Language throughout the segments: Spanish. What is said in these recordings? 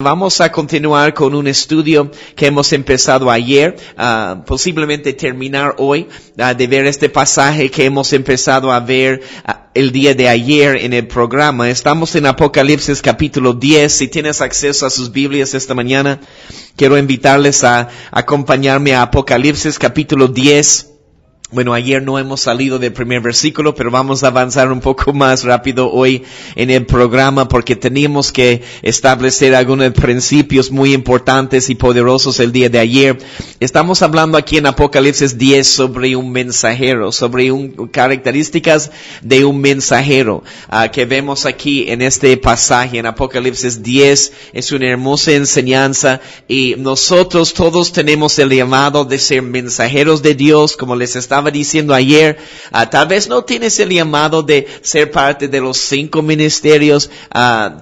Vamos a continuar con un estudio que hemos empezado ayer, posiblemente terminar hoy, de ver este pasaje que hemos empezado a ver el día de ayer en el programa. Estamos en Apocalipsis capítulo 10. Si tienes acceso a sus Biblias esta mañana, quiero invitarles a acompañarme a Apocalipsis capítulo 10. Bueno, ayer no hemos salido del primer versículo, pero vamos a avanzar un poco más rápido hoy en el programa porque teníamos que establecer algunos principios muy importantes y poderosos el día de ayer. Estamos hablando aquí en Apocalipsis 10 sobre un mensajero, sobre características de un mensajero, que vemos aquí en este pasaje en Apocalipsis 10. Es una hermosa enseñanza y nosotros todos tenemos el llamado de ser mensajeros de Dios, como les estaba diciendo ayer. Tal vez no tienes el llamado de ser parte de los 5 ministerios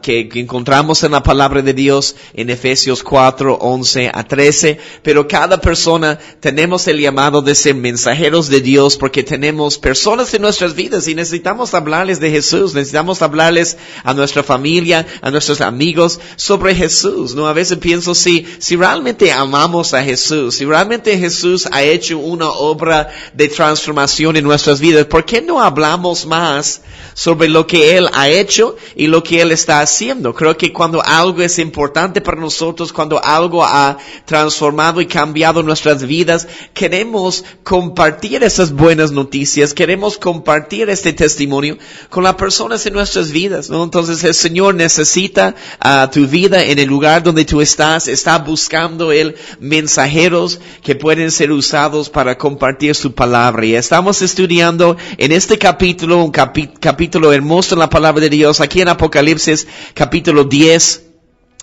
que encontramos en la palabra de Dios en Efesios 4, 11 a 13, pero cada persona tenemos el llamado de ser mensajeros de Dios porque tenemos personas en nuestras vidas y necesitamos hablarles de Jesús, necesitamos hablarles a nuestra familia, a nuestros amigos sobre Jesús, ¿no? A veces pienso si realmente amamos a Jesús, si realmente Jesús ha hecho una obra de transformación en nuestras vidas, ¿por qué no hablamos más sobre lo que Él ha hecho y lo que Él está haciendo? Creo que cuando algo es importante para nosotros, cuando algo ha transformado y cambiado nuestras vidas, queremos compartir esas buenas noticias, queremos compartir este testimonio con las personas en nuestras vidas, ¿no? Entonces el Señor necesita tu vida en el lugar donde tú estás, está buscando Él mensajeros que pueden ser usados para compartir su palabra. Y estamos estudiando en este capítulo, un capítulo hermoso en la palabra de Dios, aquí en Apocalipsis capítulo 10.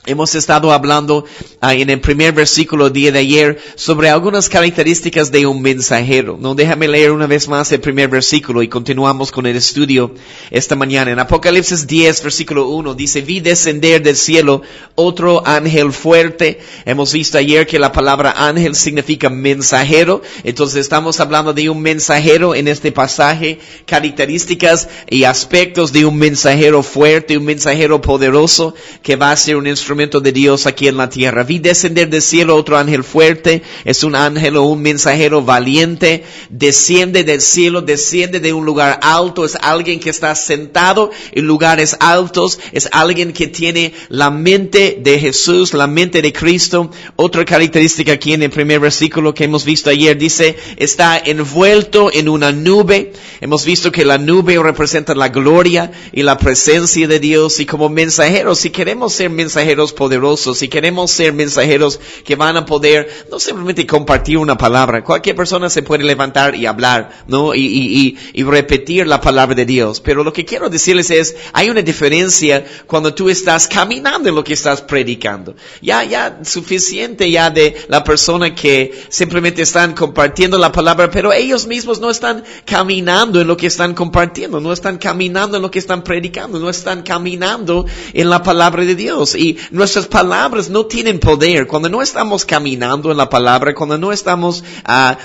Hemos estado hablando en el primer versículo día de ayer sobre algunas características de un mensajero. No, déjame leer una vez más el primer versículo y continuamos con el estudio esta mañana. En Apocalipsis 10, versículo 1, dice: vi descender del cielo otro ángel fuerte. Hemos visto ayer que la palabra ángel significa mensajero. Entonces estamos hablando de un mensajero en este pasaje, características y aspectos de un mensajero fuerte, un mensajero poderoso que va a ser un instrumento de Dios aquí en la tierra. Vi descender del cielo otro ángel fuerte. Es un ángel o un mensajero valiente. Desciende del cielo, desciende de un lugar alto. Es alguien que está sentado en lugares altos. Es alguien que tiene la mente de Jesús, la mente de Cristo. Otra característica aquí en el primer versículo que hemos visto ayer dice, está envuelto en una nube. Hemos visto que la nube representa la gloria y la presencia de Dios. Y como mensajeros, si queremos ser mensajeros poderosos, si queremos ser mensajeros que van a poder no simplemente compartir una palabra, cualquier persona se puede levantar y hablar, ¿no? Y repetir la palabra de Dios, pero lo que quiero decirles es, hay una diferencia cuando tú estás caminando en lo que estás predicando. Ya suficiente ya de la persona que simplemente están compartiendo la palabra, pero ellos mismos no están caminando en lo que están compartiendo, no están caminando en lo que están predicando, no están caminando en la palabra de Dios. Y nuestras palabras no tienen poder cuando no estamos caminando en la palabra, cuando no estamos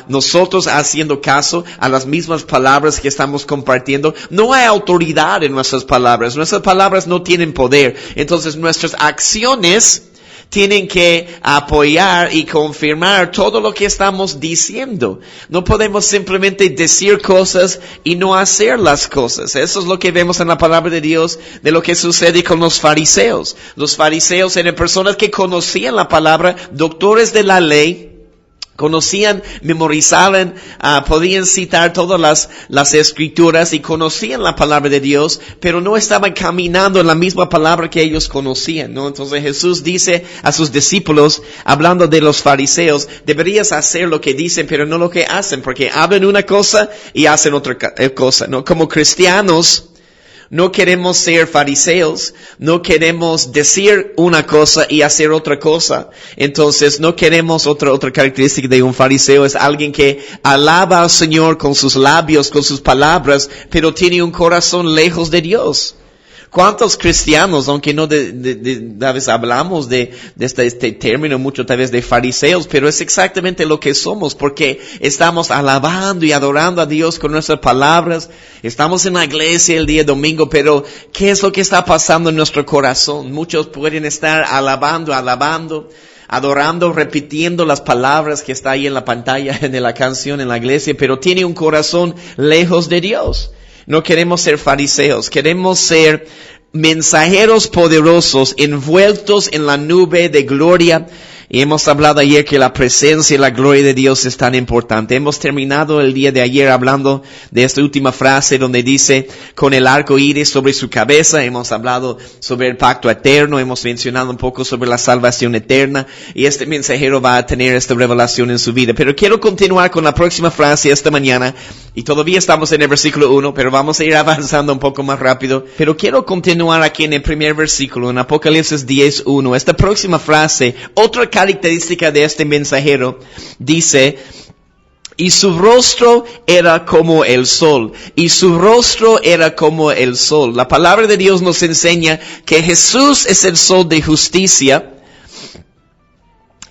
nosotros haciendo caso a las mismas palabras que estamos compartiendo. No hay autoridad en nuestras palabras no tienen poder. Entonces nuestras acciones tienen que apoyar y confirmar todo lo que estamos diciendo. No podemos simplemente decir cosas y no hacer las cosas. Eso es lo que vemos en la palabra de Dios de lo que sucede con los fariseos. Los fariseos eran personas que conocían la palabra, doctores de la ley, conocían, memorizaban, podían citar todas las escrituras y conocían la palabra de Dios, pero no estaban caminando en la misma palabra que ellos conocían, ¿no? Entonces Jesús dice a sus discípulos, hablando de los fariseos, deberías hacer lo que dicen, pero no lo que hacen, porque hablan una cosa y hacen otra cosa, ¿no? Como cristianos, no queremos ser fariseos, no queremos decir una cosa y hacer otra cosa. Entonces no queremos otra característica de un fariseo, es alguien que alaba al Señor con sus labios, con sus palabras, pero tiene un corazón lejos de Dios. ¿Cuántos cristianos, aunque no a veces hablamos de este término mucho tal vez de fariseos, pero es exactamente lo que somos, porque estamos alabando y adorando a Dios con nuestras palabras, estamos en la iglesia el día domingo, pero ¿qué es lo que está pasando en nuestro corazón? Muchos pueden estar alabando, adorando, repitiendo las palabras que está ahí en la pantalla de la canción en la iglesia, pero tiene un corazón lejos de Dios. No queremos ser fariseos, queremos ser mensajeros poderosos envueltos en la nube de gloria. Y hemos hablado ayer que la presencia y la gloria de Dios es tan importante. Hemos terminado el día de ayer hablando de esta última frase donde dice, con el arco iris sobre su cabeza. Hemos hablado sobre el pacto eterno, hemos mencionado un poco sobre la salvación eterna. Y este mensajero va a tener esta revelación en su vida. Pero quiero continuar con la próxima frase esta mañana. Y todavía estamos en el versículo 1, pero vamos a ir avanzando un poco más rápido. Pero quiero continuar aquí en el primer versículo, en Apocalipsis 10:1. Esta próxima frase, otra característica de este mensajero, dice, y su rostro era como el sol. Y su rostro era como el sol. La palabra de Dios nos enseña que Jesús es el sol de justicia.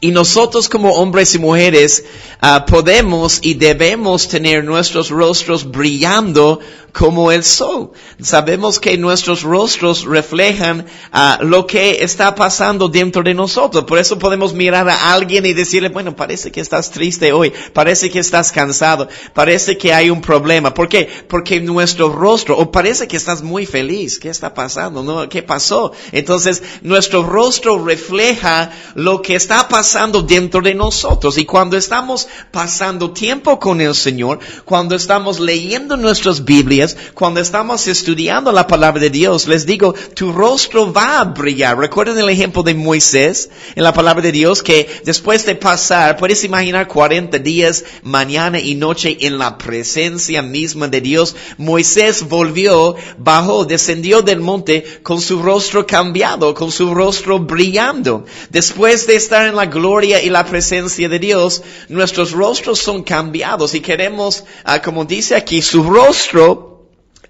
Y nosotros como hombres y mujeres podemos y debemos tener nuestros rostros brillando como el sol. Sabemos que nuestros rostros reflejan lo que está pasando dentro de nosotros. Por eso podemos mirar a alguien y decirle, bueno, parece que estás triste hoy, parece que estás cansado, parece que hay un problema. ¿Por qué? Porque nuestro rostro, o parece que estás muy feliz. ¿Qué está pasando? ¿No? ¿Qué pasó? Entonces, nuestro rostro refleja lo que está pasando dentro de nosotros. Y cuando estamos pasando tiempo con el Señor, cuando estamos leyendo nuestras Biblias, cuando estamos estudiando la palabra de Dios, les digo, tu rostro va a brillar. ¿Recuerdan el ejemplo de Moisés en la palabra de Dios? Que después de pasar, puedes imaginar 40 días, mañana y noche en la presencia misma de Dios. Moisés bajó, descendió del monte con su rostro cambiado, con su rostro brillando. Después de estar en la gloria y la presencia de Dios, nuestros rostros son cambiados y queremos, como dice aquí, su rostro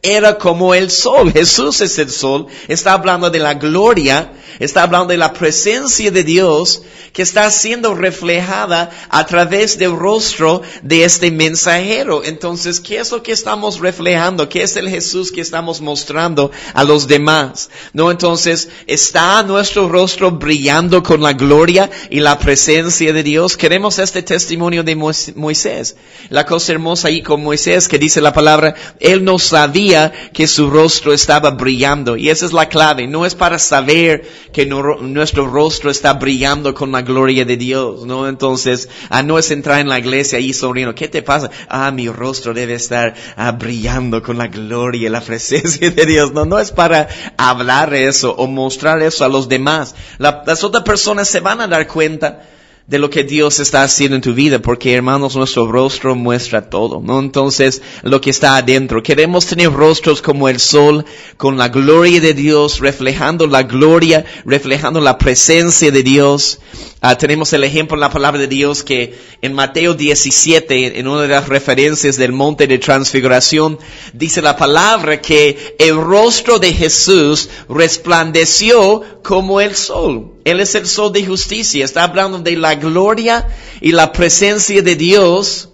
era como el sol. Jesús es el sol. Está hablando de la gloria. Está hablando de la presencia de Dios que está siendo reflejada a través del rostro de este mensajero. Entonces, ¿qué es lo que estamos reflejando? ¿Qué es el Jesús que estamos mostrando a los demás? No, entonces, ¿está nuestro rostro brillando con la gloria y la presencia de Dios? Queremos este testimonio de Moisés. La cosa hermosa ahí con Moisés que dice la palabra, él no sabía que su rostro estaba brillando. Y esa es la clave. No es para saber que nuestro rostro está brillando con la gloria de Dios, ¿no? Entonces, no es entrar en la iglesia y sonriendo. ¿Qué te pasa? Mi rostro debe estar brillando con la gloria y la presencia de Dios. No es para hablar eso o mostrar eso a los demás. Las otras personas se van a dar cuenta de lo que Dios está haciendo en tu vida, porque hermanos, nuestro rostro muestra todo, ¿no? Entonces, lo que está adentro. Queremos tener rostros como el sol, con la gloria de Dios, reflejando la gloria, reflejando la presencia de Dios. Tenemos el ejemplo en la palabra de Dios que en Mateo 17, en una de las referencias del monte de transfiguración, dice la palabra que el rostro de Jesús resplandeció como el sol. Él es el sol de justicia. Está hablando de la gloria y la presencia de Dios.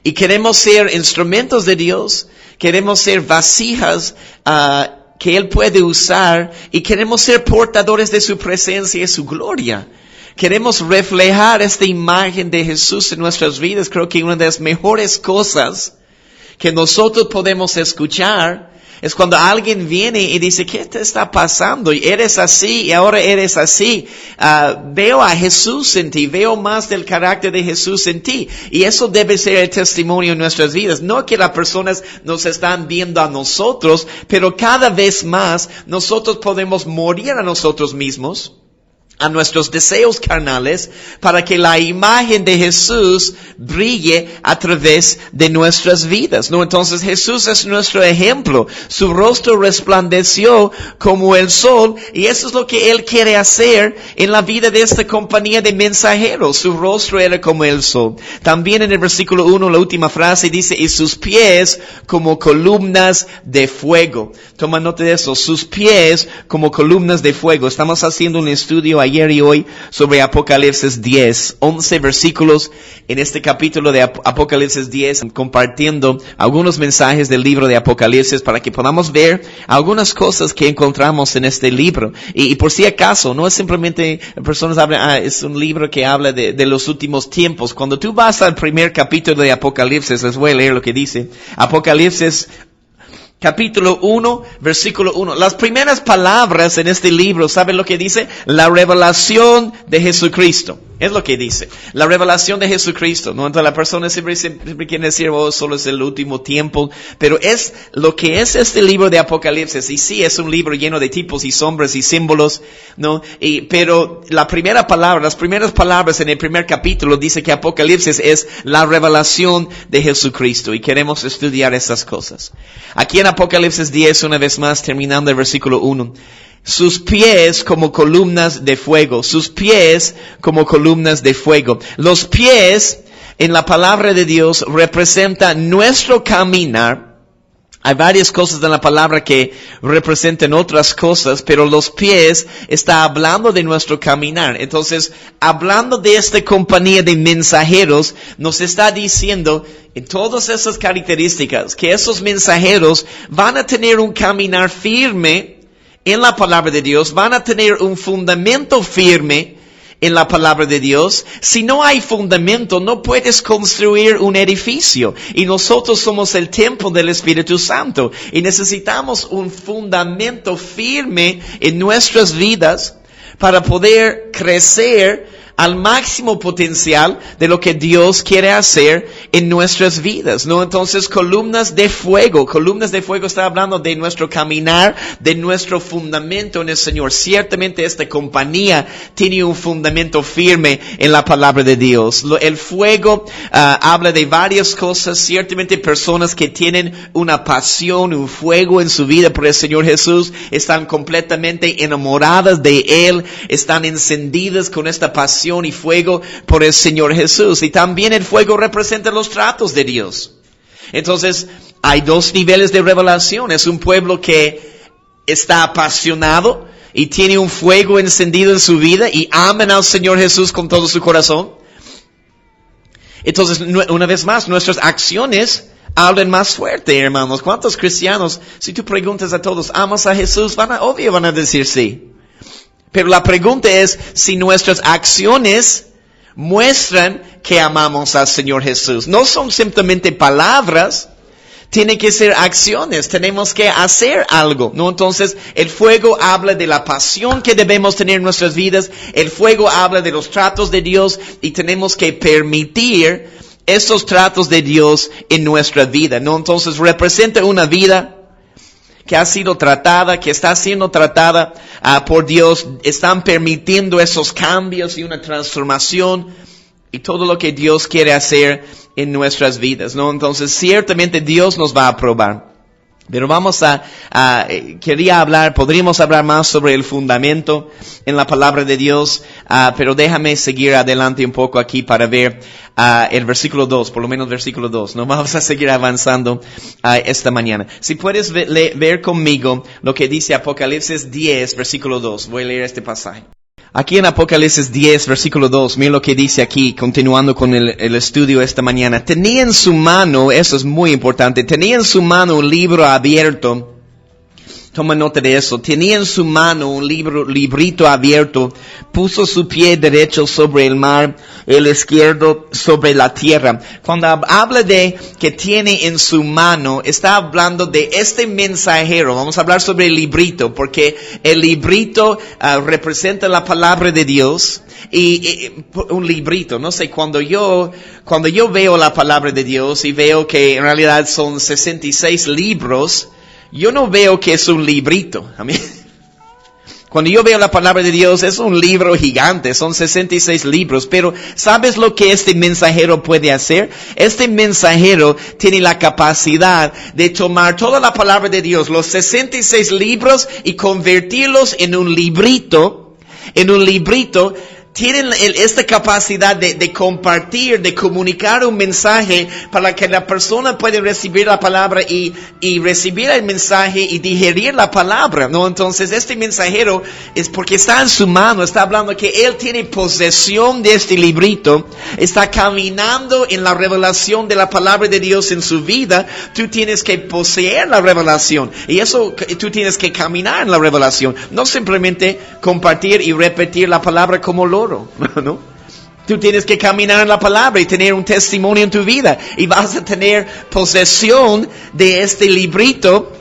Y queremos ser instrumentos de Dios. Queremos ser vasijas que Él puede usar. Y queremos ser portadores de su presencia y su gloria. Queremos reflejar esta imagen de Jesús en nuestras vidas. Creo que una de las mejores cosas que nosotros podemos escuchar es cuando alguien viene y dice, ¿qué te está pasando? Y eres así y ahora eres así. Veo a Jesús en ti, veo más del carácter de Jesús en ti. Y eso debe ser el testimonio en nuestras vidas. No que las personas nos están viendo a nosotros, pero cada vez más nosotros podemos morir a nosotros mismos. a nuestros deseos carnales para que la imagen de Jesús brille a través de nuestras vidas, ¿no? Entonces Jesús es nuestro ejemplo. Su rostro resplandeció como el sol y eso es lo que Él quiere hacer en la vida de esta compañía de mensajeros. Su rostro era como el sol. También en el versículo 1, la última frase dice, y sus pies como columnas de fuego. Toma nota de eso, sus pies como columnas de fuego. Estamos haciendo un estudio ayer y hoy sobre Apocalipsis 10, 11 versículos en este capítulo de Apocalipsis 10, compartiendo algunos mensajes del libro de Apocalipsis para que podamos ver algunas cosas que encontramos en este libro. Y por si acaso, no es simplemente, personas hablan, es un libro que habla de los últimos tiempos. Cuando tú vas al primer capítulo de Apocalipsis, les voy a leer lo que dice. Apocalipsis Capítulo 1, versículo 1. Las primeras palabras en este libro, ¿saben lo que dice? La revelación de Jesucristo. Es lo que dice. La revelación de Jesucristo. ¿No? Entonces la persona siempre quiere decir, oh, solo es el último tiempo. Pero es lo que es este libro de Apocalipsis. Y sí, es un libro lleno de tipos y sombras y símbolos, ¿no? Pero las primeras palabras en el primer capítulo dice que Apocalipsis es la revelación de Jesucristo. Y queremos estudiar esas cosas. Aquí en Apocalipsis 10, una vez más, terminando el versículo 1. Sus pies como columnas de fuego. Sus pies como columnas de fuego. Los pies en la palabra de Dios representan nuestro caminar. Hay varias cosas en la palabra que representan otras cosas, pero los pies está hablando de nuestro caminar. Entonces, hablando de esta compañía de mensajeros, nos está diciendo en todas esas características que esos mensajeros van a tener un caminar firme en la palabra de Dios, van a tener un fundamento firme en la palabra de Dios. Si no hay fundamento, no puedes construir un edificio. Y nosotros somos el templo del Espíritu Santo. Y necesitamos un fundamento firme en nuestras vidas para poder crecer al máximo potencial de lo que Dios quiere hacer en nuestras vidas, ¿no? Entonces, columnas de fuego está hablando de nuestro caminar, de nuestro fundamento en el Señor. Ciertamente esta compañía tiene un fundamento firme en la palabra de Dios. El fuego habla de varias cosas. Ciertamente personas que tienen una pasión, un fuego en su vida por el Señor Jesús, están completamente enamoradas de Él, están encendidas con esta pasión y fuego por el Señor Jesús. Y también el fuego representa los tratos de Dios. Entonces, hay dos niveles de revelación. Es un pueblo que está apasionado y tiene un fuego encendido en su vida y aman al Señor Jesús con todo su corazón. Entonces, una vez más, nuestras acciones hablan más fuerte, hermanos. ¿Cuántos cristianos, si tú preguntas a todos, ¿amas a Jesús? Obvio van a decir sí. Pero la pregunta es si nuestras acciones muestran que amamos al Señor Jesús. No son simplemente palabras, tienen que ser acciones. Tenemos que hacer algo, ¿no? Entonces, el fuego habla de la pasión que debemos tener en nuestras vidas. El fuego habla de los tratos de Dios y tenemos que permitir esos tratos de Dios en nuestra vida, ¿no? Entonces, representa una vida que ha sido tratada, que está siendo tratada por Dios. Están permitiendo esos cambios y una transformación y todo lo que Dios quiere hacer en nuestras vidas, ¿no? Entonces, ciertamente Dios nos va a aprobar. Pero podríamos hablar más sobre el fundamento en la palabra de Dios, pero déjame seguir adelante un poco aquí para ver el versículo 2, por lo menos versículo 2. No vamos a seguir avanzando esta mañana. Si puedes ver conmigo lo que dice Apocalipsis 10, versículo 2. Voy a leer este pasaje. Aquí en Apocalipsis 10, versículo 2, mira lo que dice aquí, continuando con el estudio esta mañana. Tenía en su mano, eso es muy importante, tenía en su mano un libro abierto. Toma nota de eso. Tenía en su mano un librito abierto. Puso su pie derecho sobre el mar, el izquierdo sobre la tierra. Cuando habla de que tiene en su mano, está hablando de este mensajero. Vamos a hablar sobre el librito, porque el librito representa la palabra de Dios. Y un librito, no sé, cuando yo veo la palabra de Dios y veo que en realidad son 66 libros, yo no veo que es un librito. Cuando yo veo la palabra de Dios, es un libro gigante, son 66 libros, pero ¿sabes lo que este mensajero puede hacer? Este mensajero tiene la capacidad de tomar toda la palabra de Dios, los 66 libros, y convertirlos en un librito. Tienen esta capacidad de compartir, de comunicar un mensaje para que la persona pueda recibir la palabra y recibir el mensaje y digerir la palabra, ¿no? Entonces, este mensajero es porque está en su mano, está hablando que él tiene posesión de este librito, está caminando en la revelación de la palabra de Dios en su vida. Tú tienes que poseer la revelación, y eso tú tienes que caminar en la revelación, no simplemente compartir y repetir la palabra como loro, ¿no? Tú tienes que caminar en la palabra y tener un testimonio en tu vida, y vas a tener posesión de este librito.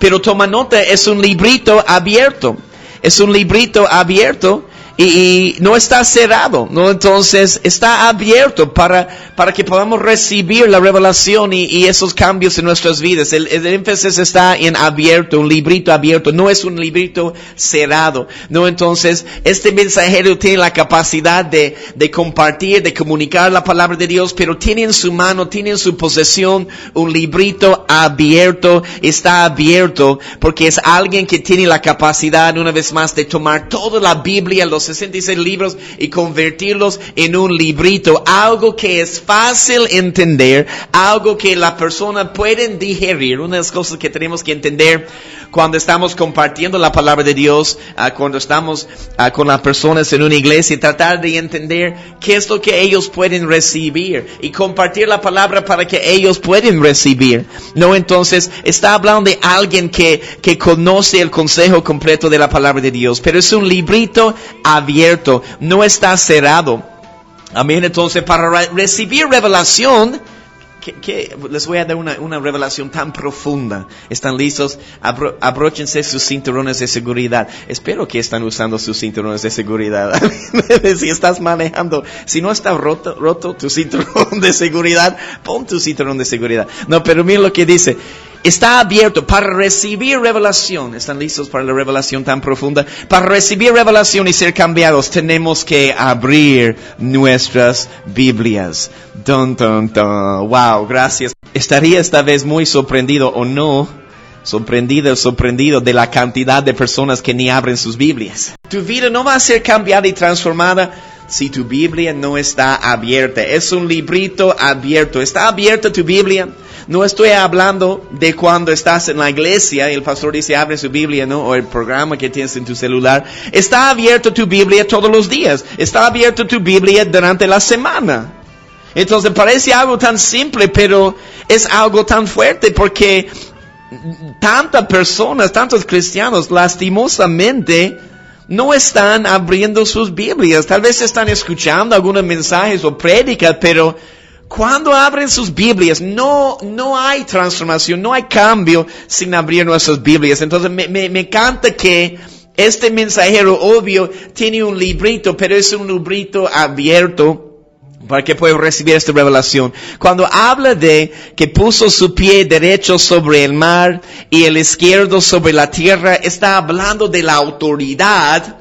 Pero toma nota, es un librito abierto. Es un librito abierto y no está cerrado, ¿no? Entonces está abierto para que podamos recibir la revelación y esos cambios en nuestras vidas. El énfasis está en abierto, un librito abierto, no es un librito cerrado, ¿no? Entonces, este mensajero tiene la capacidad de compartir, de comunicar la palabra de Dios, pero tiene en su mano, tiene en su posesión un librito abierto. Está abierto porque es alguien que tiene la capacidad, una vez más, de tomar toda la Biblia, los 66 libros, y convertirlos en un librito, algo que es fácil entender, algo que la persona puede digerir. Una de las cosas que tenemos que entender cuando estamos compartiendo la palabra de Dios, cuando estamos con las personas en una iglesia, tratar de entender qué es lo que ellos pueden recibir y compartir la palabra para que ellos puedan recibir, ¿no? Entonces, está hablando de alguien que conoce el consejo completo de la palabra de Dios, pero es un librito abierto, no está cerrado. Amén. Entonces, para recibir revelación, que les voy a dar una revelación tan profunda. ¿Están listos? Abróchense sus cinturones de seguridad. Espero que están usando sus cinturones de seguridad. Si estás manejando, si no está roto tu cinturón de seguridad, pon tu cinturón de seguridad. No, pero miren lo que dice. Está abierto para recibir revelación. ¿Están listos para la revelación tan profunda? Para recibir revelación y ser cambiados, tenemos que abrir nuestras Biblias. Dun, dun, dun. Wow, gracias. Estaría esta vez muy sorprendido, o no, sorprendido de la cantidad de personas que ni abren sus Biblias. Tu vida no va a ser cambiada y transformada si tu Biblia no está abierta. Es un librito abierto. ¿Está abierta tu Biblia? No estoy hablando de cuando estás en la iglesia y el pastor dice abre su Biblia, ¿no? O el programa que tienes en tu celular. Está abierta tu Biblia todos los días. Está abierta tu Biblia durante la semana. Entonces parece algo tan simple, pero es algo tan fuerte porque tantas personas, tantos cristianos, lastimosamente, no están abriendo sus Biblias. Tal vez están escuchando algunos mensajes o prédicas, pero cuando abren sus Biblias, no hay transformación, no hay cambio sin abrir nuestras Biblias. Entonces me encanta que este mensajero, obvio, tiene un librito, pero es un librito abierto para que pueda recibir esta revelación. Cuando habla de que puso su pie derecho sobre el mar y el izquierdo sobre la tierra, está hablando de la autoridad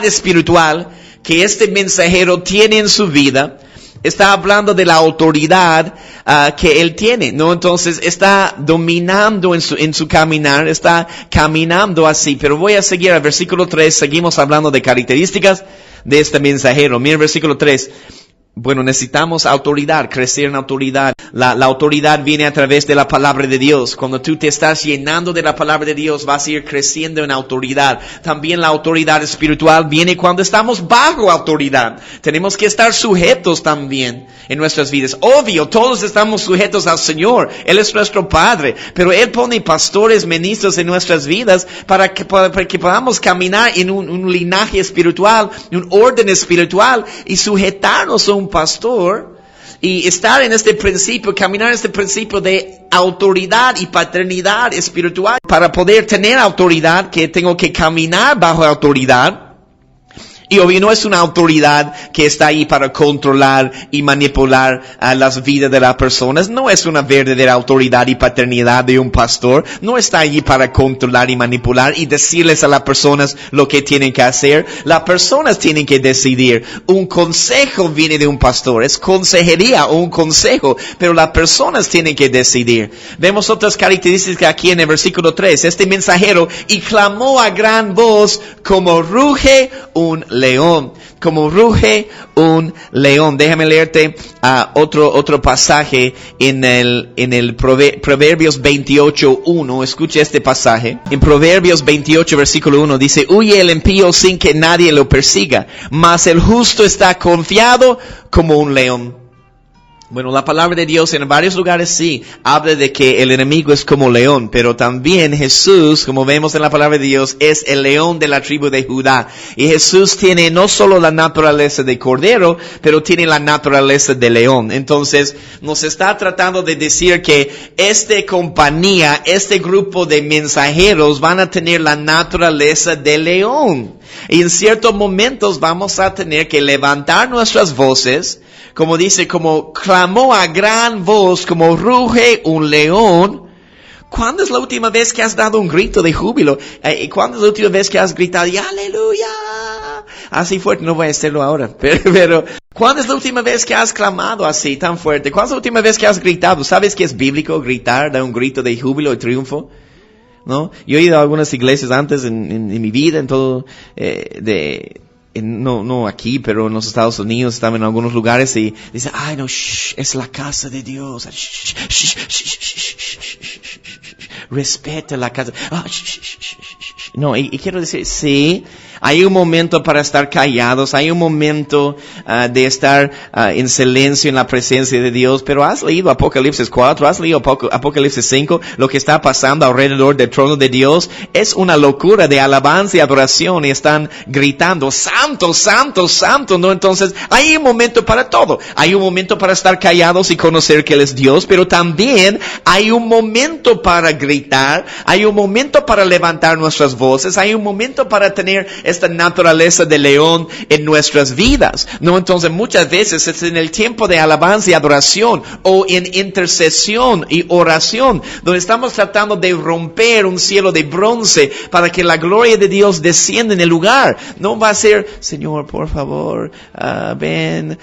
espiritual que este mensajero tiene en su vida. Está hablando de la autoridad que él tiene, ¿no? Entonces está dominando en su caminar, está caminando así. Pero voy a seguir al versículo 3, seguimos hablando de características de este mensajero. Mira el versículo 3. Bueno, necesitamos autoridad, crecer en autoridad. La autoridad viene a través de la palabra de Dios. Cuando tú te estás llenando de la palabra de Dios, vas a ir creciendo en autoridad. También la autoridad espiritual viene cuando estamos bajo autoridad. Tenemos que estar sujetos también en nuestras vidas. Obvio, todos estamos sujetos al Señor. Él es nuestro Padre. Pero Él pone pastores, ministros en nuestras vidas para que podamos caminar en un linaje espiritual, un orden espiritual y sujetarnos a un pastor y estar en este principio, caminar en este principio de autoridad y paternidad espiritual. Para poder tener autoridad, que tengo que caminar bajo autoridad. Y obvio no es una autoridad que está ahí para controlar y manipular las vidas de las personas. No es una verdadera autoridad y paternidad de un pastor. No está allí para controlar y manipular y decirles a las personas lo que tienen que hacer. Las personas tienen que decidir. Un consejo viene de un pastor. Es consejería o un consejo. Pero las personas tienen que decidir. Vemos otras características aquí en el versículo 3. Este mensajero y clamó a gran voz como ruge un león, como ruge un león. Déjame leerte otro pasaje en el Proverbios 28:1. Escucha este pasaje. En Proverbios 28, versículo 1 dice: huye el impío sin que nadie lo persiga, mas el justo está confiado como un león. Bueno, la palabra de Dios en varios lugares sí habla de que el enemigo es como león, pero también Jesús, como vemos en la palabra de Dios, es el león de la tribu de Judá. Y Jesús tiene no solo la naturaleza de cordero, pero tiene la naturaleza de león. Entonces, nos está tratando de decir que esta compañía, este grupo de mensajeros van a tener la naturaleza de león. Y en ciertos momentos vamos a tener que levantar nuestras voces, como dice, como clamó a gran voz, como ruge un león. ¿Cuándo es la última vez que has dado un grito de júbilo? ¿Cuándo es la última vez que has gritado, aleluya? Así fuerte, no voy a hacerlo ahora, pero ¿cuándo es la última vez que has clamado así, tan fuerte? ¿Cuándo es la última vez que has gritado? ¿Sabes que es bíblico gritar, dar un grito de júbilo y triunfo? ¿No? Yo he ido a algunas iglesias antes en mi vida, en todo, no aquí, pero en los Estados Unidos, estaba en algunos lugares y dice, ay no, es la casa de Dios. Respeta la casa. No, y quiero decir, sí, hay un momento para estar callados, hay un momento de estar en silencio en la presencia de Dios, pero has leído Apocalipsis 4, has leído Apocalipsis 5, lo que está pasando alrededor del trono de Dios es una locura de alabanza y adoración y están gritando, santo, santo, santo, ¿no? Entonces, hay un momento para todo. Hay un momento para estar callados y conocer que Él es Dios, pero también hay un momento para gritar, hay un momento para levantar nuestras voces, hay un momento para tener esta naturaleza de león en nuestras vidas, ¿no? Entonces muchas veces es en el tiempo de alabanza y adoración o en intercesión y oración donde estamos tratando de romper un cielo de bronce para que la gloria de Dios descienda en el lugar. No va a ser, Señor, por favor, ven,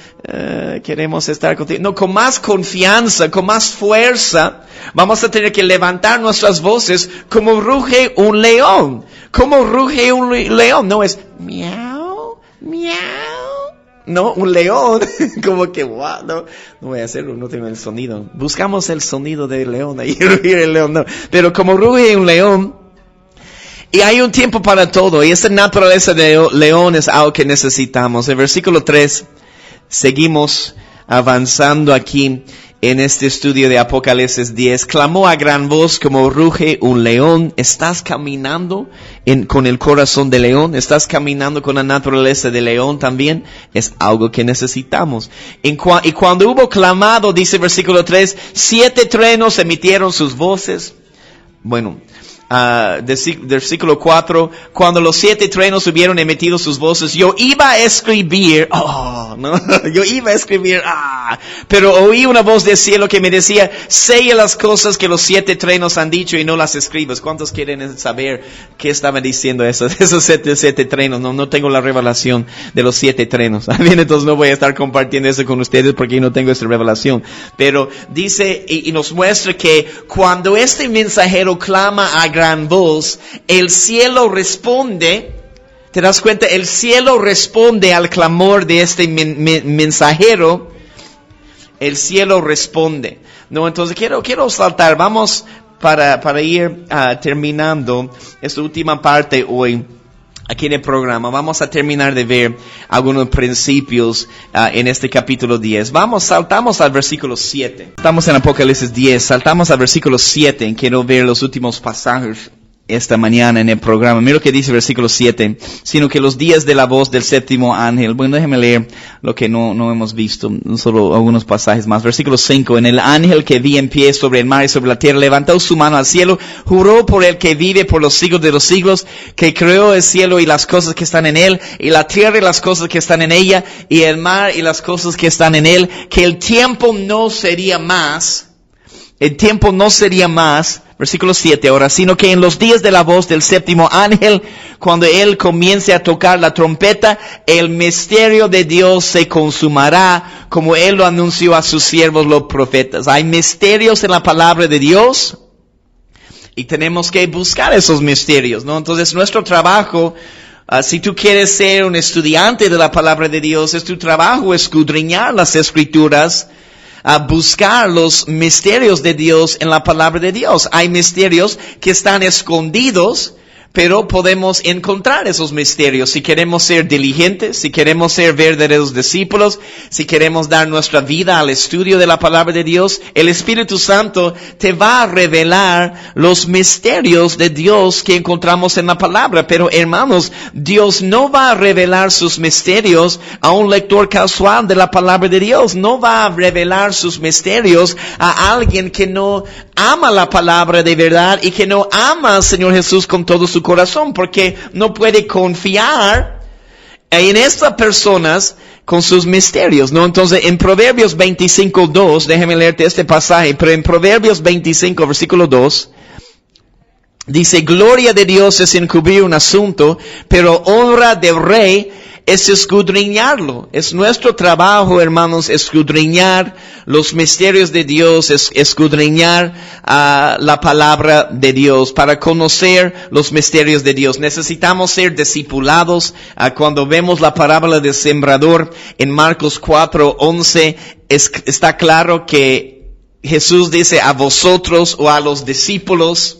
queremos estar contigo. No, con más confianza, con más fuerza, vamos a tener que levantar nuestras voces como ruge un león. Como ruge un león, no es miau, miau. No, un león, como que wow, no voy a hacerlo, no tengo el sonido. Buscamos el sonido del león, ahí rugir el león, no. Pero como ruge un león, y hay un tiempo para todo, y esta naturaleza de león es algo que necesitamos. En versículo 3, seguimos avanzando aquí en este estudio de Apocalipsis 10, clamó a gran voz como ruge un león. ¿Estás caminando con el corazón de león? ¿Estás caminando con la naturaleza de león también? Es algo que necesitamos. Y cuando hubo clamado, dice versículo 3, 7 truenos emitieron sus voces. Bueno, versículo 4, cuando los 7 truenos hubieron emitido sus voces, yo iba a escribir, pero oí una voz del cielo que me decía, sella las cosas que los 7 truenos han dicho y no las escribas. ¿Cuántos quieren saber qué estaban diciendo esos 7 truenos? No tengo la revelación de los 7 truenos. Bien, entonces no voy a estar compartiendo eso con ustedes porque yo no tengo esta revelación. Pero dice y nos muestra que cuando este mensajero clama a gran voz, el cielo responde. ¿Te das cuenta? El cielo responde al clamor de este mensajero. El cielo responde. No, entonces quiero saltar. Vamos para ir terminando esta última parte hoy. Aquí en el programa vamos a terminar de ver algunos principios en este capítulo 10. Saltamos al versículo 7. Estamos en Apocalipsis 10, saltamos al versículo 7. Quiero ver los últimos pasajes esta mañana en el programa. Mira lo que dice el versículo 7. Sino que los días de la voz del séptimo ángel. Bueno, déjeme leer lo que no hemos visto. Solo algunos pasajes más. Versículo 5. En el ángel que vi en pie sobre el mar y sobre la tierra, levantó su mano al cielo, juró por el que vive por los siglos de los siglos, que creó el cielo y las cosas que están en él, y la tierra y las cosas que están en ella, y el mar y las cosas que están en él, que el tiempo no sería más. El tiempo no sería más, versículo 7 ahora, sino que en los días de la voz del séptimo ángel, cuando él comience a tocar la trompeta, el misterio de Dios se consumará, como él lo anunció a sus siervos los profetas. Hay misterios en la palabra de Dios, y tenemos que buscar esos misterios, ¿no? Entonces nuestro trabajo, si tú quieres ser un estudiante de la palabra de Dios, es tu trabajo escudriñar las escrituras, a buscar los misterios de Dios en la palabra de Dios. Hay misterios que están escondidos, pero podemos encontrar esos misterios si queremos ser diligentes, si queremos ser verdaderos discípulos, si queremos dar nuestra vida al estudio de la palabra de Dios. El Espíritu Santo te va a revelar los misterios de Dios que encontramos en la palabra. Pero hermanos, Dios no va a revelar sus misterios a un lector casual de la palabra de Dios. No va a revelar sus misterios a alguien que no ama la palabra de verdad y que no ama al Señor Jesús con todo su corazón, porque no puede confiar en estas personas con sus misterios, ¿no? Entonces, en Proverbios 25:2, déjeme leerte este pasaje, pero en Proverbios 25, versículo 2, dice, gloria de Dios es encubrir un asunto, pero honra del rey es escudriñarlo. Es nuestro trabajo, hermanos, escudriñar los misterios de Dios, escudriñar la palabra de Dios para conocer los misterios de Dios. Necesitamos ser discipulados. Cuando vemos la parábola del sembrador en Marcos 4:11, está claro que Jesús dice a vosotros o a los discípulos,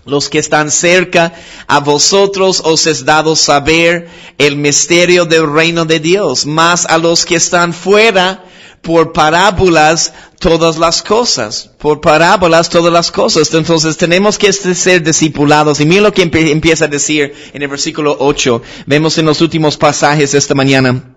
los que están cerca, a vosotros os es dado saber el misterio del reino de Dios, mas a los que están fuera, por parábolas todas las cosas. Por parábolas todas las cosas. Entonces tenemos que ser discipulados. Y mira lo que empieza a decir en el versículo 8. Vemos en los últimos pasajes esta mañana.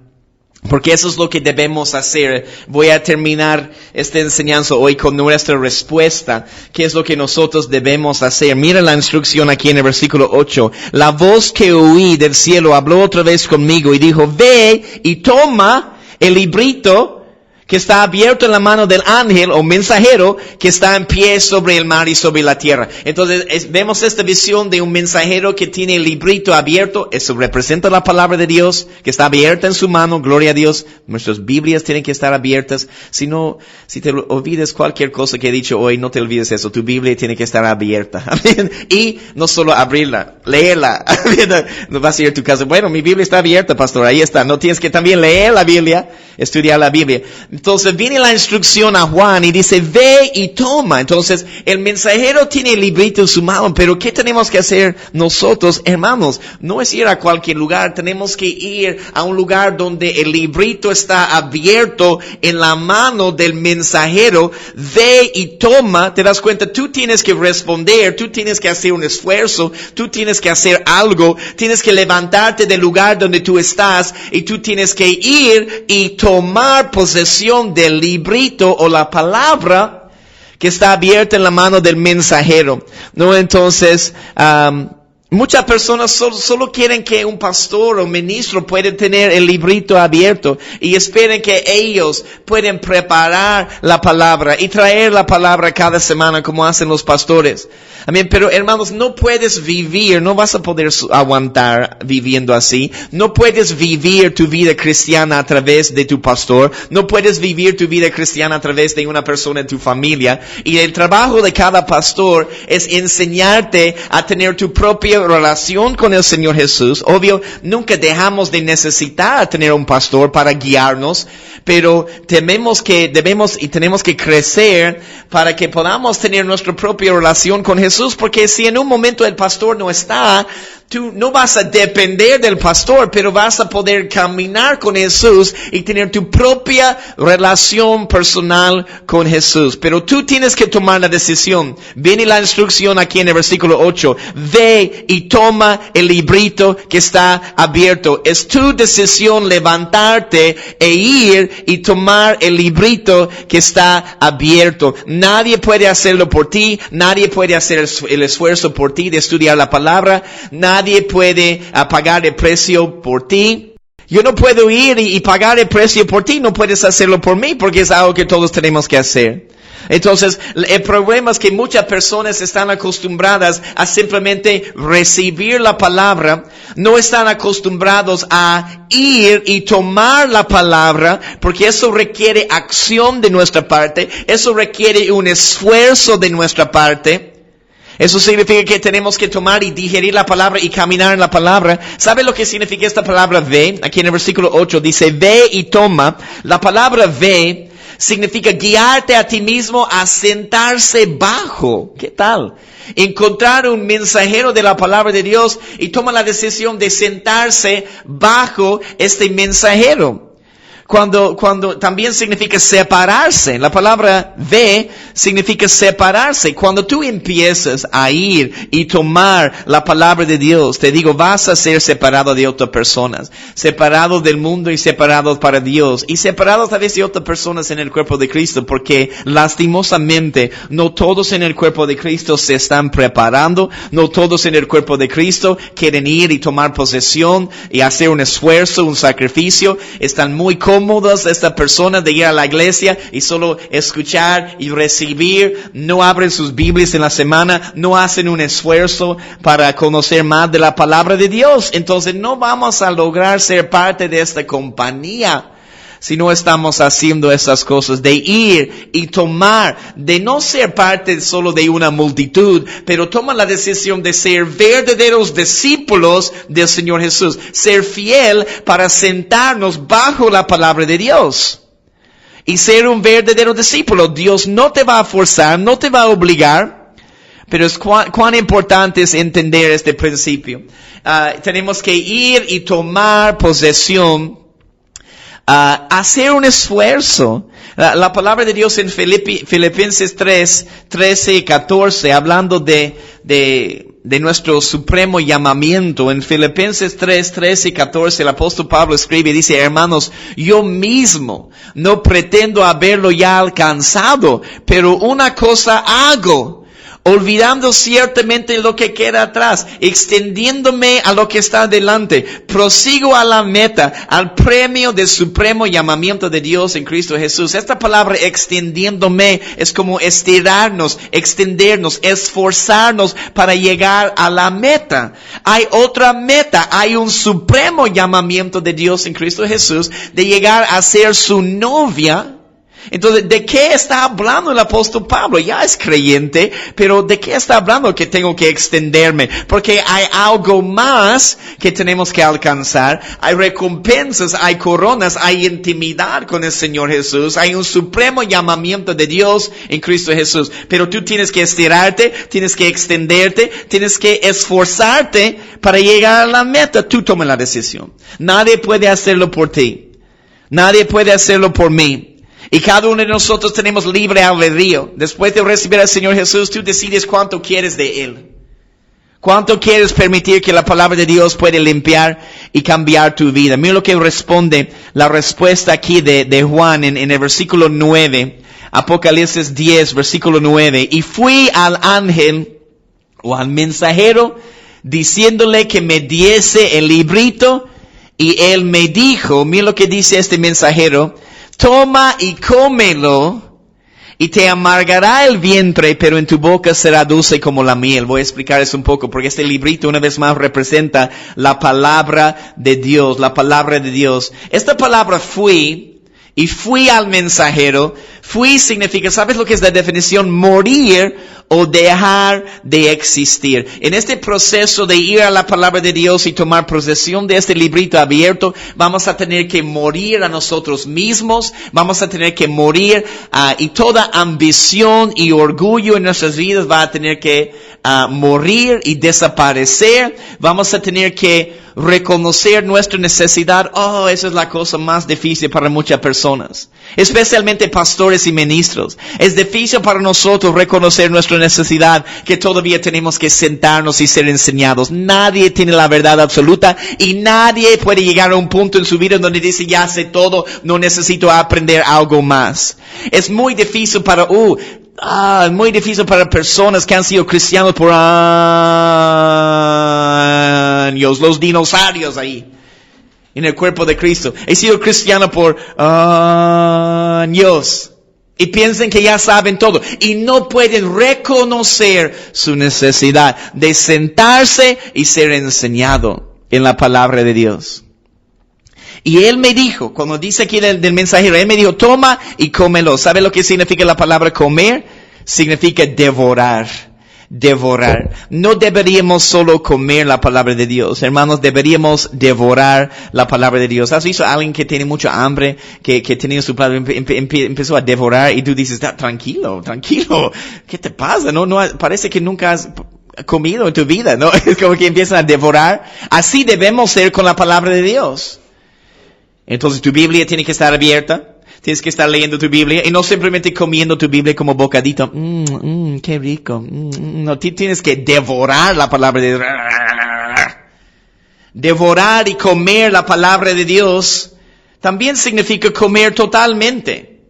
Porque eso es lo que debemos hacer. Voy a terminar esta enseñanza hoy con nuestra respuesta. ¿Qué es lo que nosotros debemos hacer? Mira la instrucción aquí en el versículo 8. La voz que oí del cielo habló otra vez conmigo y dijo, ve y toma el librito que está abierto en la mano del ángel o mensajero que está en pie sobre el mar y sobre la tierra. Entonces vemos esta visión de un mensajero que tiene el librito abierto. Eso representa la palabra de Dios que está abierta en su mano. Gloria a Dios. Nuestras Biblias tienen que estar abiertas. Si te olvides cualquier cosa que he dicho hoy, no te olvides eso. Tu Biblia tiene que estar abierta. Y no solo abrirla, léela. No vas a ir a tu casa. Bueno, mi Biblia está abierta, pastor. Ahí está. No tienes que también leer la Biblia, estudiar la Biblia. Entonces viene la instrucción a Juan y dice, ve y toma. Entonces el mensajero tiene el librito en su mano, pero ¿qué tenemos que hacer nosotros, hermanos? No es ir a cualquier lugar, tenemos que ir a un lugar donde el librito está abierto en la mano del mensajero. Ve y toma. Te das cuenta, tú tienes que responder, tú tienes que hacer un esfuerzo, tú tienes que hacer algo, tienes que levantarte del lugar donde tú estás y tú tienes que ir y tomar posesión del librito o la palabra que está abierta en la mano del mensajero. No, entonces, muchas personas solo quieren que un pastor o ministro pueda tener el librito abierto y esperen que ellos pueden preparar la palabra y traer la palabra cada semana como hacen los pastores. Amén. Pero hermanos, no puedes vivir, no vas a poder aguantar viviendo así. No puedes vivir tu vida cristiana a través de tu pastor. No puedes vivir tu vida cristiana a través de una persona en tu familia. Y el trabajo de cada pastor es enseñarte a tener tu propia relación con el Señor Jesús. Obvio, nunca dejamos de necesitar tener un pastor para guiarnos, pero tenemos que crecer para que podamos tener nuestra propia relación con Jesús, porque si en un momento el pastor no está, Tú no vas a depender del pastor, pero vas a poder caminar con Jesús y tener tu propia relación personal con Jesús. Pero tú tienes que tomar la decisión. Viene la instrucción aquí en el versículo 8. Ve y toma el librito que está abierto. Es tu decisión levantarte e ir y tomar el librito que está abierto. Nadie puede hacerlo por ti. Nadie puede hacer el esfuerzo por ti de estudiar la palabra. Nadie puede pagar el precio por ti. Yo no puedo ir y pagar el precio por ti. No puedes hacerlo por mí porque es algo que todos tenemos que hacer. Entonces, el problema es que muchas personas están acostumbradas a simplemente recibir la palabra. No están acostumbrados a ir y tomar la palabra porque eso requiere acción de nuestra parte. Eso requiere un esfuerzo de nuestra parte. Eso significa que tenemos que tomar y digerir la palabra y caminar en la palabra. ¿Sabe lo que significa esta palabra ve? Aquí en el versículo 8 dice, ve y toma. La palabra ve significa guiarte a ti mismo a sentarse bajo. ¿Qué tal? Encontrar un mensajero de la palabra de Dios y toma la decisión de sentarse bajo este mensajero. Cuando también significa separarse. La palabra ve significa separarse. Cuando tú empiezas a ir y tomar la palabra de Dios, te digo, vas a ser separado de otras personas. Separado del mundo y separado para Dios. Y separado tal vez de otras personas en el cuerpo de Cristo. Porque lastimosamente no todos en el cuerpo de Cristo se están preparando. No todos en el cuerpo de Cristo quieren ir y tomar posesión y hacer un esfuerzo, un sacrificio. Están muy cómodos esta persona de ir a la iglesia y solo escuchar y recibir. No abren sus Biblias en la semana, no hacen un esfuerzo para conocer más de la palabra de Dios. Entonces no vamos a lograr ser parte de esta compañía si no estamos haciendo esas cosas, de ir y tomar, de no ser parte solo de una multitud, pero toma la decisión de ser verdaderos discípulos del Señor Jesús, ser fiel para sentarnos bajo la palabra de Dios. Y ser un verdadero discípulo. Dios no te va a forzar, no te va a obligar, pero es cuán importante es entender este principio. Tenemos que ir y tomar posesión. Hacer un esfuerzo. La palabra de Dios en Filipenses 3, 13 y 14, hablando de nuestro supremo llamamiento. En Filipenses 3, 13 y 14, el apóstol Pablo escribe y dice, hermanos, yo mismo no pretendo haberlo ya alcanzado, pero una cosa hago, olvidando ciertamente lo que queda atrás, extendiéndome a lo que está delante, prosigo a la meta, al premio del supremo llamamiento de Dios en Cristo Jesús. Esta palabra extendiéndome es como estirarnos, extendernos, esforzarnos para llegar a la meta. Hay otra meta, hay un supremo llamamiento de Dios en Cristo Jesús de llegar a ser su novia. Entonces, ¿de qué está hablando el apóstol Pablo? Ya es creyente, pero ¿de qué está hablando que tengo que extenderme? Porque hay algo más que tenemos que alcanzar. Hay recompensas, hay coronas, hay intimidad con el Señor Jesús. Hay un supremo llamamiento de Dios en Cristo Jesús. Pero tú tienes que estirarte, tienes que extenderte, tienes que esforzarte para llegar a la meta. Tú toma la decisión. Nadie puede hacerlo por ti. Nadie puede hacerlo por mí. Y cada uno de nosotros tenemos libre albedrío. Después de recibir al Señor Jesús, tú decides cuánto quieres de Él. Cuánto quieres permitir que la palabra de Dios puede limpiar y cambiar tu vida. Mira lo que responde la respuesta aquí de Juan en el versículo 9. Apocalipsis 10, versículo 9. Y fui al ángel o al mensajero diciéndole que me diese el librito. Y él me dijo, mira lo que dice este mensajero. Toma y cómelo, y te amargará el vientre, pero en tu boca será dulce como la miel. Voy a explicar eso un poco, porque este librito una vez más representa la palabra de Dios, la palabra de Dios. Esta palabra fui al mensajero, Fui significa, ¿sabes lo que es la definición? Morir o dejar de existir. En este proceso de ir a la palabra de Dios y tomar posesión de este librito abierto, vamos a tener que morir a nosotros mismos, vamos a tener que morir y toda ambición y orgullo en nuestras vidas va a tener que morir y desaparecer. Vamos a tener que reconocer nuestra necesidad. Oh, esa es la cosa más difícil para muchas personas, especialmente pastores y ministros. Es difícil para nosotros reconocer nuestra necesidad, que todavía tenemos que sentarnos y ser enseñados. Nadie tiene la verdad absoluta y nadie puede llegar a un punto en su vida donde dice, ya sé todo, no necesito aprender algo más. Es muy difícil para muy difícil para personas que han sido cristianos por años, los dinosaurios ahí, en el cuerpo de Cristo. He sido cristiano por años. Y piensan que ya saben todo. Y no pueden reconocer su necesidad de sentarse y ser enseñado en la palabra de Dios. Y él me dijo, cuando dice aquí del mensajero, él me dijo, toma y cómelo. ¿Sabe lo que significa la palabra comer? Significa devorar. Devorar. No deberíamos solo comer la palabra de Dios, hermanos, deberíamos devorar la palabra de Dios. ¿Has visto a alguien que tiene mucha hambre, que tenía su plato, empezó a devorar y tú dices, tranquilo, ¿qué te pasa? No, parece que nunca has comido en tu vida, ¿no? Es como que empiezan a devorar. Así debemos ser con la palabra de Dios. Entonces tu Biblia tiene que estar abierta. Tienes que estar leyendo tu Biblia y no simplemente comiendo tu Biblia como bocadito. Qué rico. No, tienes que devorar la palabra de Dios. Devorar y comer la palabra de Dios también significa comer totalmente.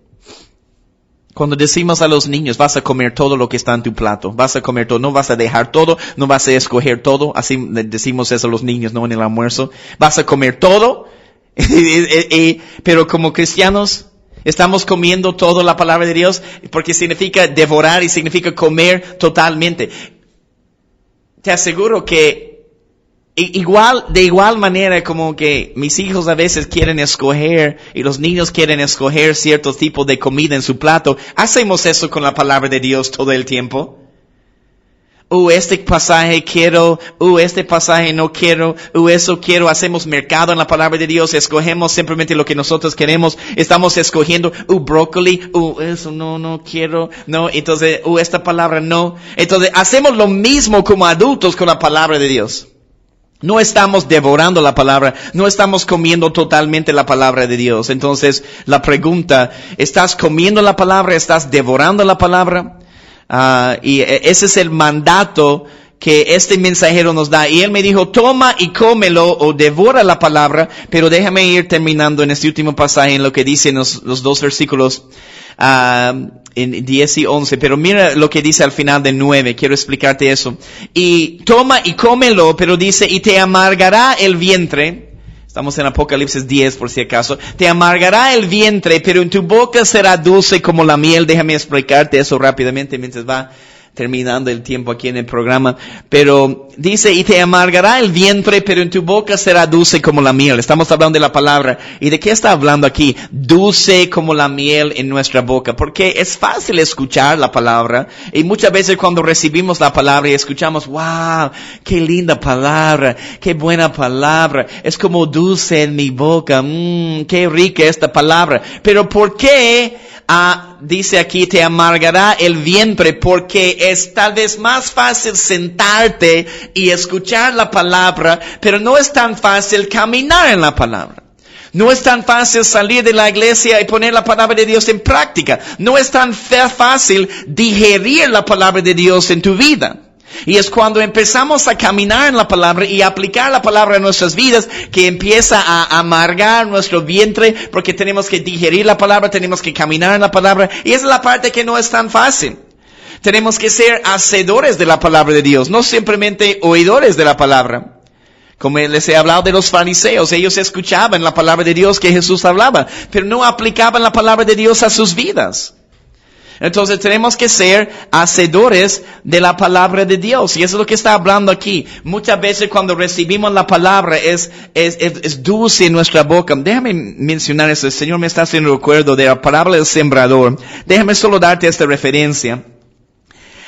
Cuando decimos a los niños, vas a comer todo lo que está en tu plato. Vas a comer todo, no vas a dejar todo, no vas a escoger todo. Así decimos eso a los niños, no en el almuerzo. Vas a comer todo. Pero como cristianos, estamos comiendo toda la palabra de Dios porque significa devorar y significa comer totalmente. Te aseguro que de igual manera como que mis hijos a veces quieren escoger y los niños quieren escoger ciertos tipos de comida en su plato, hacemos eso con la palabra de Dios todo el tiempo. Este pasaje quiero, este pasaje no quiero, eso quiero. Hacemos mercado en la palabra de Dios, escogemos simplemente lo que nosotros queremos. Estamos escogiendo, brócoli, eso no quiero, no, entonces, esta palabra no. Entonces, hacemos lo mismo como adultos con la palabra de Dios. No estamos devorando la palabra, no estamos comiendo totalmente la palabra de Dios. Entonces, la pregunta, ¿estás comiendo la palabra? ¿Estás devorando la palabra? Y ese es el mandato que este mensajero nos da. Y él me dijo, toma y cómelo o devora la palabra. Pero déjame ir terminando en este último pasaje en lo que dicen los dos versículos, en 10 y 11. Pero mira lo que dice al final de 9. Quiero explicarte eso. Y toma y cómelo, pero dice, y te amargará el vientre. Estamos en Apocalipsis 10 por si acaso. Te amargará el vientre, pero en tu boca será dulce como la miel. Déjame explicarte eso rápidamente mientras va terminando el tiempo aquí en el programa. Pero dice, y te amargará el vientre, pero en tu boca será dulce como la miel. Estamos hablando de la palabra. ¿Y de qué está hablando aquí? Dulce como la miel en nuestra boca. Porque es fácil escuchar la palabra. Y muchas veces cuando recibimos la palabra y escuchamos, wow, qué linda palabra, qué buena palabra. Es como dulce en mi boca. Qué rica esta palabra. Pero ¿por qué? Dice aquí, te amargará el vientre, porque es tal vez más fácil sentarte y escuchar la palabra, pero no es tan fácil caminar en la palabra. No es tan fácil salir de la iglesia y poner la palabra de Dios en práctica. No es tan fácil digerir la palabra de Dios en tu vida. Y es cuando empezamos a caminar en la palabra y aplicar la palabra en nuestras vidas que empieza a amargar nuestro vientre, porque tenemos que digerir la palabra, tenemos que caminar en la palabra, y esa es la parte que no es tan fácil. Tenemos que ser hacedores de la palabra de Dios, no simplemente oidores de la palabra. Como les he hablado de los fariseos, ellos escuchaban la palabra de Dios que Jesús hablaba, pero no aplicaban la palabra de Dios a sus vidas. Entonces tenemos que ser hacedores de la palabra de Dios. Y eso es lo que está hablando aquí. Muchas veces cuando recibimos la palabra es dulce en nuestra boca. Déjame mencionar eso. El Señor me está haciendo recuerdo de la parábola del sembrador. Déjame solo darte esta referencia.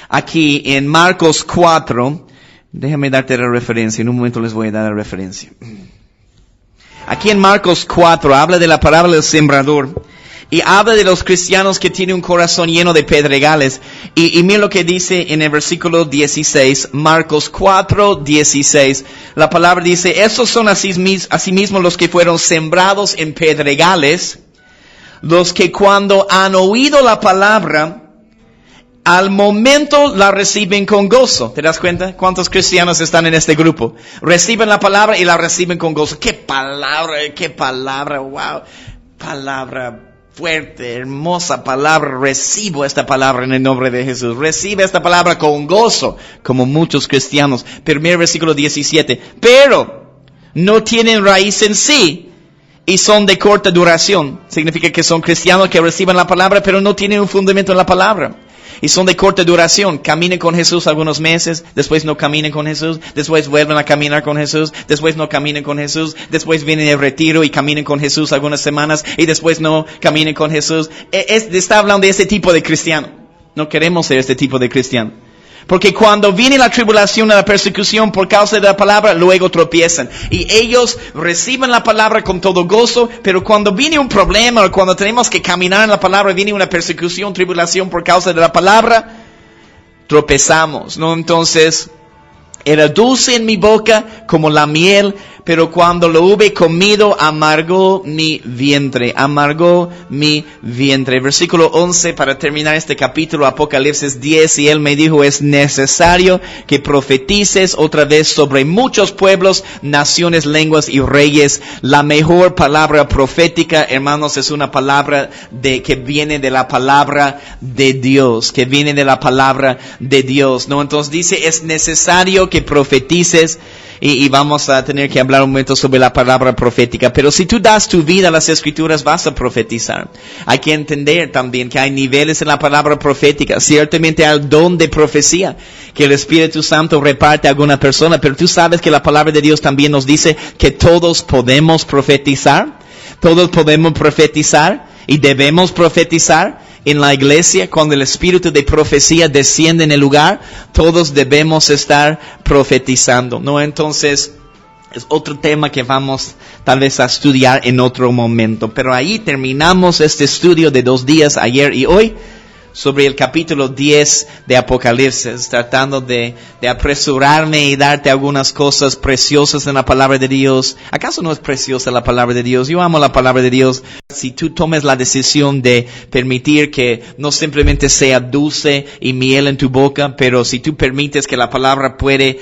Aquí en Marcos 4. Déjame darte la referencia. En un momento les voy a dar la referencia. Aquí en Marcos 4 habla de la parábola del sembrador. Y habla de los cristianos que tienen un corazón lleno de pedregales. Y mira lo que dice en el versículo 16, Marcos 4, 16. La palabra dice, esos son asimismo los que fueron sembrados en pedregales, los que cuando han oído la palabra, al momento la reciben con gozo. ¿Te das cuenta? ¿Cuántos cristianos están en este grupo? Reciben la palabra y la reciben con gozo. ¡Qué palabra! ¡Wow! Palabra fuerte, hermosa palabra. Recibo esta palabra en el nombre de Jesús. Recibe esta palabra con gozo, como muchos cristianos. Primer versículo 17. Pero no tienen raíz en sí y son de corta duración. Significa que son cristianos que reciben la palabra, pero no tienen un fundamento en la palabra. Y son de corta duración. Caminen con Jesús algunos meses, después no caminen con Jesús, después vuelven a caminar con Jesús, después no caminen con Jesús, después vienen el retiro y caminen con Jesús algunas semanas y después no caminen con Jesús. Está hablando de ese tipo de cristiano. No queremos ser este tipo de cristiano. Porque cuando viene la tribulación, la persecución por causa de la palabra, luego tropiezan. Y ellos reciben la palabra con todo gozo, pero cuando viene un problema, o cuando tenemos que caminar en la palabra, viene una persecución, tribulación por causa de la palabra, tropezamos, ¿no? Entonces, era dulce en mi boca como la miel, pero cuando lo hube comido, amargó mi vientre. Amargó mi vientre. Versículo 11, para terminar este capítulo, Apocalipsis 10. Y él me dijo, es necesario que profetices otra vez sobre muchos pueblos, naciones, lenguas y reyes. La mejor palabra profética, hermanos, es una palabra que viene de la palabra de Dios. Que viene de la palabra de Dios, ¿no? Entonces dice, es necesario que profetices. Y vamos a tener que hablar un momento sobre la palabra profética. Pero si tú das tu vida a las Escrituras, vas a profetizar. Hay que entender también que hay niveles en la palabra profética. Ciertamente hay el don de profecía que el Espíritu Santo reparte a alguna persona. Pero tú sabes que la palabra de Dios también nos dice que todos podemos profetizar. Todos podemos profetizar y debemos profetizar. En la iglesia, cuando el espíritu de profecía desciende en el lugar, todos debemos estar profetizando, ¿no? Entonces, es otro tema que vamos tal vez a estudiar en otro momento. Pero ahí terminamos este estudio de 2 días, ayer y hoy, sobre el capítulo 10 de Apocalipsis, tratando de apresurarme y darte algunas cosas preciosas en la palabra de Dios. ¿Acaso no es preciosa la palabra de Dios? Yo amo la palabra de Dios. Si tú tomes la decisión de permitir que no simplemente sea dulce y miel en tu boca, pero si tú permites que la palabra puede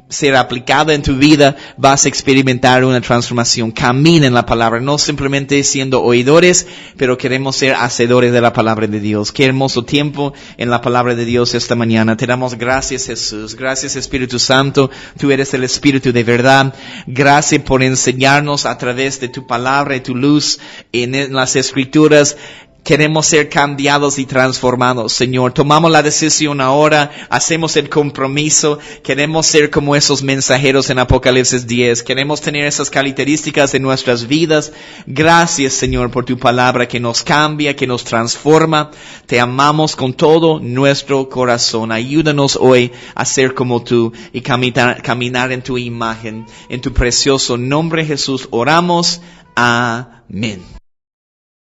ser aplicada en tu vida, vas a experimentar una transformación. Camina en la palabra, no simplemente siendo oidores, pero queremos ser hacedores de la palabra de Dios. Qué hermoso tiempo en la palabra de Dios esta mañana. Te damos gracias, Jesús. Gracias, Espíritu Santo. Tú eres el Espíritu de verdad. Gracias por enseñarnos a través de tu palabra y tu luz en las Escrituras. Queremos ser cambiados y transformados, Señor. Tomamos la decisión ahora, hacemos el compromiso. Queremos ser como esos mensajeros en Apocalipsis 10. Queremos tener esas características en nuestras vidas. Gracias, Señor, por tu palabra que nos cambia, que nos transforma. Te amamos con todo nuestro corazón. Ayúdanos hoy a ser como tú y caminar en tu imagen. En tu precioso nombre, Jesús, oramos. Amén.